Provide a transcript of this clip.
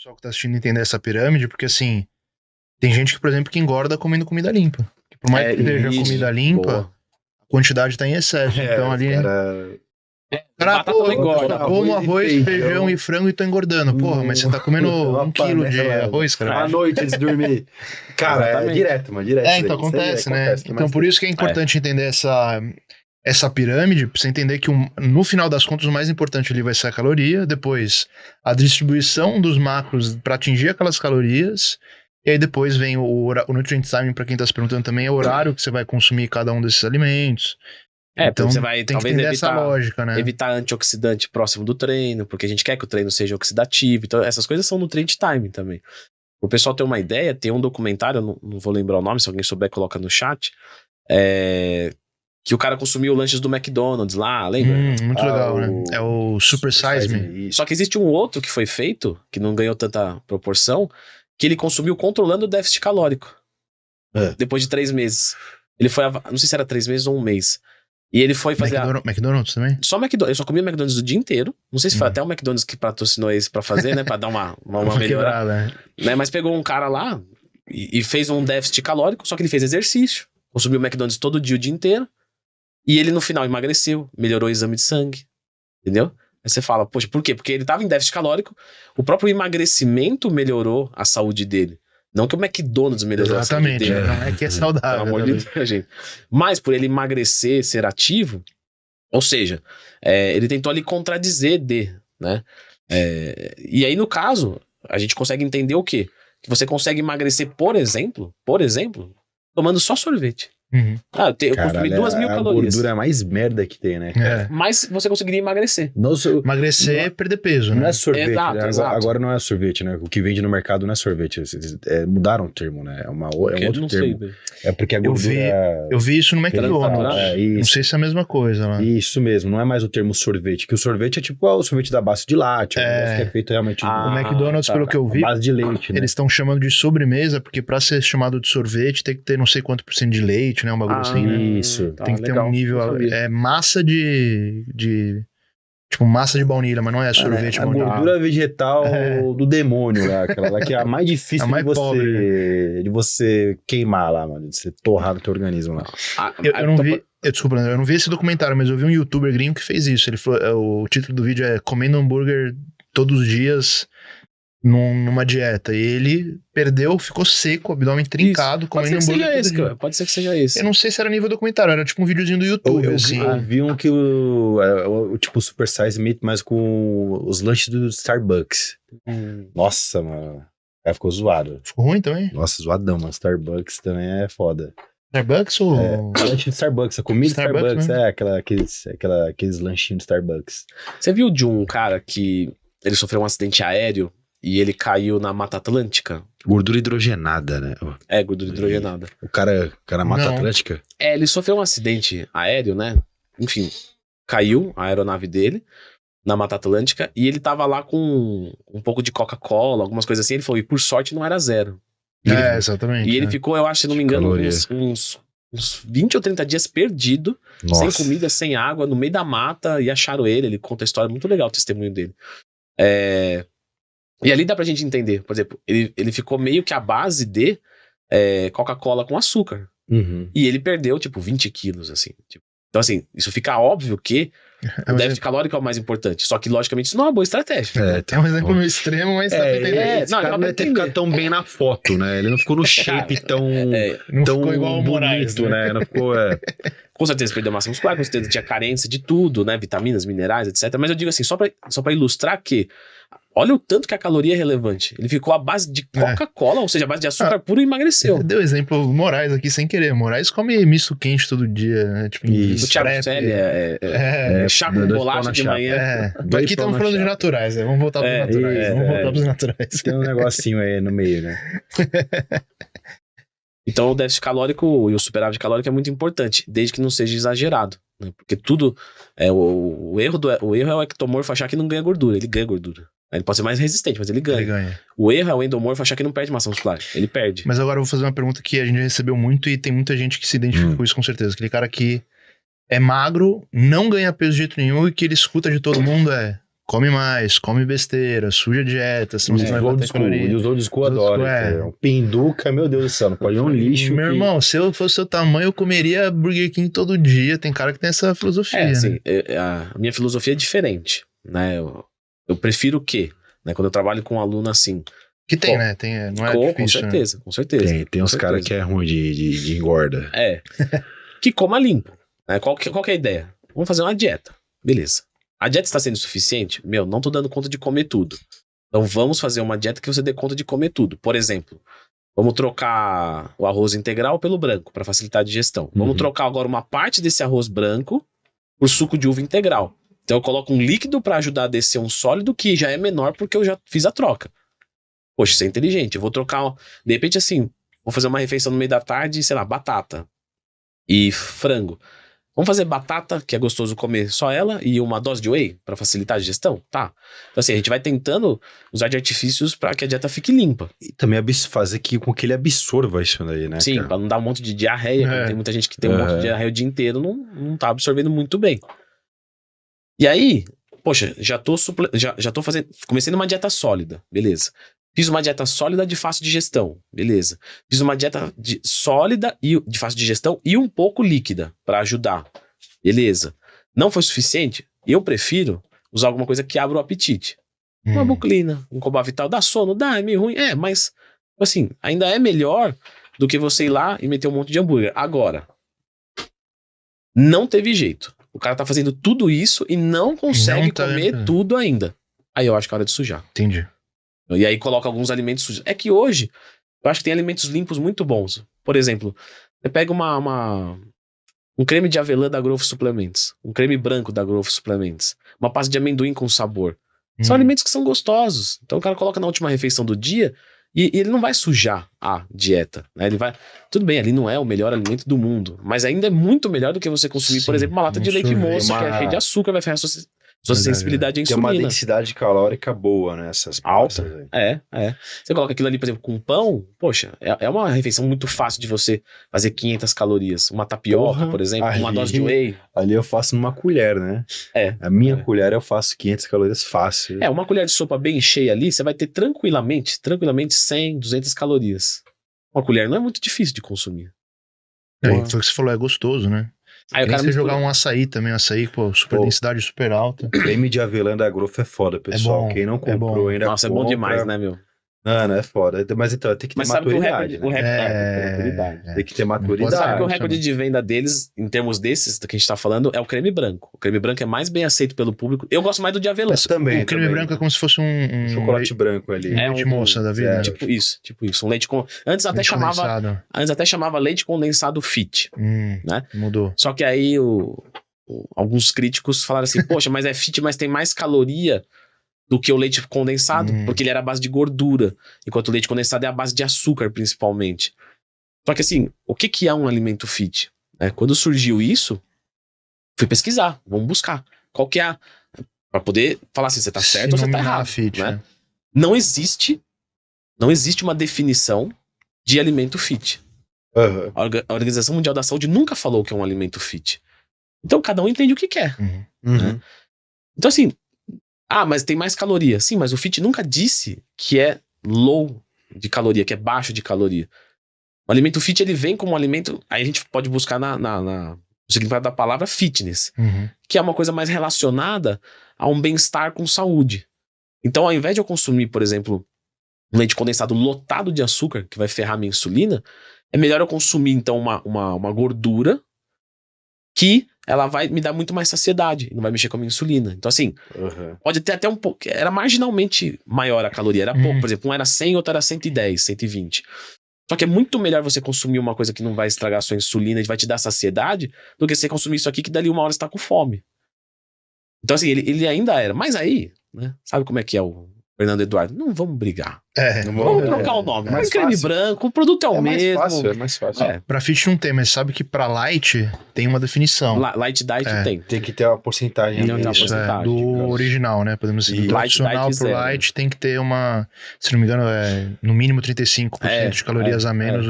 pessoal que tá assistindo entender essa pirâmide, porque assim, tem gente que, por exemplo, que engorda comendo comida limpa. Que por mais que seja comida limpa, a quantidade tá em excesso. Então ali... Batata não engorda. Como arroz, feijão e frango e tô engordando. Porra, mas você tá comendo 1 quilo de arroz, cara. À noite antes de dormir. Cara, é direto, mano. Direto. Então acontece, né? Então por isso que é importante entender essa pirâmide, pra você entender que no final das contas o mais importante ali vai ser a caloria, depois a distribuição dos macros para atingir aquelas calorias, e aí depois vem o nutrient timing, pra quem tá se perguntando também, é o horário que você vai consumir cada um desses alimentos. Então você vai talvez essa lógica, né? Evitar antioxidante próximo do treino, porque a gente quer que o treino seja oxidativo. Então essas coisas são nutrient timing também. O pessoal ter uma ideia, tem um documentário, não vou lembrar o nome, se alguém souber coloca no chat, que o cara consumiu lanches do McDonald's lá, lembra? Muito legal, né? É o Super Size Me. Só que existe um outro que foi feito, que não ganhou tanta proporção, que ele consumiu controlando o déficit calórico. Depois de 3 meses. Ele foi, não sei se era 3 meses ou 1 mês. E ele foi fazer... McDonald's também? Só McDonald's. Eu só comia McDonald's o dia inteiro. Não sei se foi até o McDonald's que patrocinou esse pra fazer, né? Pra dar uma melhorada. Né? Mas pegou um cara lá e fez um déficit calórico, só que ele fez exercício. Consumiu McDonald's todo dia, o dia inteiro. E ele no final emagreceu, melhorou o exame de sangue. Entendeu? Aí você fala, poxa, por quê? Porque ele tava em déficit calórico, o próprio emagrecimento melhorou a saúde dele. Não que o McDonald's melhorou a saúde dele. Exatamente, não é que é saudável. Pelo amor de Deus, gente. Mas por ele emagrecer, ser ativo, ou seja, ele tentou ali contradizer né? E aí, no caso, a gente consegue entender o quê? Que você consegue emagrecer, por exemplo, tomando só sorvete. Eu consumi 2.000 calorias. A gordura é mais merda que tem, né? Mas você conseguiria emagrecer. Emagrecer é perder peso, né? Não é sorvete, exato, né? exato. Agora não é sorvete, né? O que vende no mercado não é sorvete. Mudaram o termo, né? É um outro termo. É porque a gordura... Eu vi isso no McDonald's. Não sei se é a mesma coisa, né? Isso mesmo, não é mais o termo sorvete. Que o sorvete é tipo o sorvete da base de lácteo. Que é feito realmente... O McDonald's, pelo que eu vi, base de leite, né? Eles estão chamando de sobremesa, porque pra ser chamado de sorvete tem que ter não sei quanto % de leite, né? Um bagulho assim, né? Isso. Tem que ter um nível... massa tipo, massa de baunilha, mas não é sorvete a baunilha. Gordura vegetal do demônio lá, aquela lá que é a mais difícil de você queimar lá, mano. De você torrar no teu organismo lá. Eu não vi... Desculpa, eu não vi esse documentário, mas eu vi um youtuber gringo que fez isso. Ele falou, o título do vídeo é Comendo Hambúrguer Todos os Dias numa dieta. E ele ficou seco, abdômen trincado, comendo hambúrguer. Pode ser que seja esse. Eu não sei se era nível documentário, era tipo um videozinho do YouTube. Eu vi um que o tipo Super Size Meat, mas com os lanches do Starbucks. Nossa, mano. Aí ficou zoado. Ficou ruim também? Nossa, zoadão, mano. Starbucks também é foda. Starbucks ou... lanche de Starbucks, a comida de Starbucks, aqueles lanchinhos de Starbucks. Você viu de um cara que ele sofreu um acidente aéreo e ele caiu na Mata Atlântica? Gordura hidrogenada, né? Gordura hidrogenada. O cara na Mata Atlântica? Ele sofreu um acidente aéreo, né? Enfim, caiu a aeronave dele na Mata Atlântica e ele tava lá com um pouco de Coca-Cola, algumas coisas assim. Ele falou, e por sorte não era zero. Exatamente. E ele ficou, eu acho, se não me engano, uns 20 ou 30 dias perdido, sem comida, sem água, no meio da mata, e acharam ele conta a história, muito legal o testemunho dele. E ali dá pra gente entender, por exemplo, ele ficou meio que à base de Coca-Cola com açúcar. E ele perdeu, tipo, 20 quilos, assim. Então, assim, isso fica óbvio que o déficit calórico é o mais importante. Só que, logicamente, isso não é uma boa estratégia. É um exemplo meio extremo, mas dá pra entender. Não deve ter ficado tão bem na foto, né? Ele não ficou no shape tão ficou igual o Moraes, bonito, né? Não ficou... Com certeza perdeu massa muscular, com certeza tinha carência de tudo, né? Vitaminas, minerais, etc. Mas eu digo assim, só pra ilustrar que olha o tanto que a caloria é relevante. Ele ficou à base de Coca-Cola, ou seja, à base de açúcar puro e emagreceu. Deu exemplo Moraes aqui sem querer. Moraes come misto quente todo dia, né? Tipo, o Thiago Celi chá com bolacha de manhã. Aqui estamos falando de naturais, né? Vamos voltar pros naturais. Vamos voltar pros naturais. Tem um negocinho aí no meio, né? Então o déficit calórico e o superávit calórico é muito importante, desde que não seja exagerado, né? Porque tudo... o erro é o ectomorfo achar que não ganha gordura. Ele ganha gordura. Ele pode ser mais resistente, mas ele ganha. O erro é o endomorfo achar que não perde massa muscular. Ele perde. Mas agora eu vou fazer uma pergunta que a gente recebeu muito e tem muita gente que se identifica com isso, com certeza. Aquele cara que é magro, não ganha peso de jeito nenhum e que ele escuta de todo mundo come mais, come besteira, suja a dieta, senão você não vai bater caloria. E os old school adoram. Um pinduca, meu Deus do céu, não pode ir um lixo. Meu irmão, se eu fosse seu tamanho, eu comeria Burger King todo dia. Tem cara que tem essa filosofia, assim, né? A minha filosofia é diferente, né? Eu prefiro o quê? Né? Quando eu trabalho com um aluno assim... Que tem, né? Tem, não é difícil, com certeza. Tem uns caras que é ruim de engorda. Que coma limpo. Né? Qual que é a ideia? Vamos fazer uma dieta. Beleza. A dieta está sendo suficiente? Não tô dando conta de comer tudo. Então vamos fazer uma dieta que você dê conta de comer tudo. Por exemplo, vamos trocar o arroz integral pelo branco, para facilitar a digestão. Vamos trocar agora uma parte desse arroz branco por suco de uva integral. Então eu coloco um líquido para ajudar a descer um sólido que já é menor porque eu já fiz a troca. Poxa, isso é inteligente. Eu vou trocar, de repente assim, vou fazer uma refeição no meio da tarde, sei lá, batata e frango. Vamos fazer batata, que é gostoso comer só ela, e uma dose de whey para facilitar a digestão? Tá. Então assim, a gente vai tentando usar de artifícios para que a dieta fique limpa. E também fazer com que ele absorva isso daí, né? Sim, para não dar um monte de diarreia. Tem muita gente que tem um monte de diarreia o dia inteiro, não tá absorvendo muito bem. E aí, poxa, já tô fazendo, comecei numa dieta sólida, beleza. Fiz uma dieta sólida de fácil digestão, beleza. Fiz uma dieta sólida e de fácil digestão e um pouco líquida para ajudar, beleza. Não foi suficiente? Eu prefiro usar alguma coisa que abra o apetite. Uma buclina, um Cobavital, dá sono, dá, é meio ruim, mas assim, ainda é melhor do que você ir lá e meter um monte de hambúrguer. Agora, não teve jeito. O cara tá fazendo tudo isso e não consegue comer tudo ainda. Aí eu acho que é hora de sujar. Entendi. E aí coloca alguns alimentos sujos. É que hoje, eu acho que tem alimentos limpos muito bons. Por exemplo, você pega um creme de avelã da Growth Suplements, um creme branco da Growth Suplements, uma pasta de amendoim com sabor. São alimentos que são gostosos. Então o cara coloca na última refeição do dia e ele não vai sujar a dieta. Né? Ele vai... Tudo bem, ali não é o melhor alimento do mundo, mas ainda é muito melhor do que você consumir, por exemplo, uma lata de leite moça, que é cheia de açúcar, vai ferrar sua sensibilidade à insulina. Tem uma densidade calórica boa nessas alta. Você coloca aquilo ali, por exemplo, com pão, poxa, é uma refeição muito fácil de você fazer 500 calorias. Uma tapioca, por exemplo, uma dose de whey. Ali eu faço numa colher, né? A minha colher eu faço 500 calorias fácil. Uma colher de sopa bem cheia ali, você vai ter tranquilamente 100, 200 calorias. Uma colher não é muito difícil de consumir. Foi o que você falou, é gostoso, né? Aí o cara você jogar um açaí também, super densidade super alta. Creme de avelã da Growth é foda, pessoal. Quem não comprou ainda Nossa, é bom demais, né, meu? Não é foda. Mas então, tem que ter maturidade. Tem que ter maturidade. Sabe que o recorde de venda deles, em termos desses que a gente tá falando, é o creme branco. O creme branco é mais bem aceito pelo público. Eu gosto mais do de avelã. O creme branco é como se fosse um chocolate branco ali. Leite moça da vida. Tipo isso. Um leite com... Antes até chamava leite condensado fit. Né? Mudou. Só que aí alguns críticos falaram assim, poxa, mas é fit, mas tem mais caloria do que o leite condensado, porque ele era a base de gordura, enquanto o leite condensado é a base de açúcar, principalmente. Só que assim, o que é um alimento fit? Quando surgiu isso, fui pesquisar, vamos buscar. Qual que é pra poder falar assim, você tá certo ou você tá errado. Fit, né? Não existe uma definição de alimento fit. A Organização Mundial da Saúde nunca falou que é um alimento fit. Então cada um entende o que quer. Né? Então assim, mas tem mais caloria. Sim, mas o fit nunca disse que é low de caloria, que é baixo de caloria. O alimento fit, ele vem como um alimento... Aí a gente pode buscar no significado da palavra fitness, que é uma coisa mais relacionada a um bem-estar com saúde. Então, ao invés de eu consumir, por exemplo, um leite condensado lotado de açúcar, que vai ferrar minha insulina, é melhor eu consumir, então, uma gordura que ela vai me dar muito mais saciedade, não vai mexer com a minha insulina. Então, assim, pode ter até um pouco... Era marginalmente maior a caloria, era pouco. Por exemplo, um era 100, outro era 110, 120. Só que é muito melhor você consumir uma coisa que não vai estragar a sua insulina e vai te dar saciedade, do que você consumir isso aqui que dali uma hora você tá com fome. Então, assim, ele ainda era. Mas aí, né, sabe como é que é o Fernando Eduardo? Não vamos brigar. Vamos trocar o nome. Mas creme branco, o produto é o mesmo. É mais fácil. Pra fit não tem, mas sabe que pra light tem uma definição. Light diet tem. Tem que ter uma porcentagem. Do original, né? Podemos dizer, do tradicional pro light tem que ter uma... Se não me engano, no mínimo 35% de calorias a menos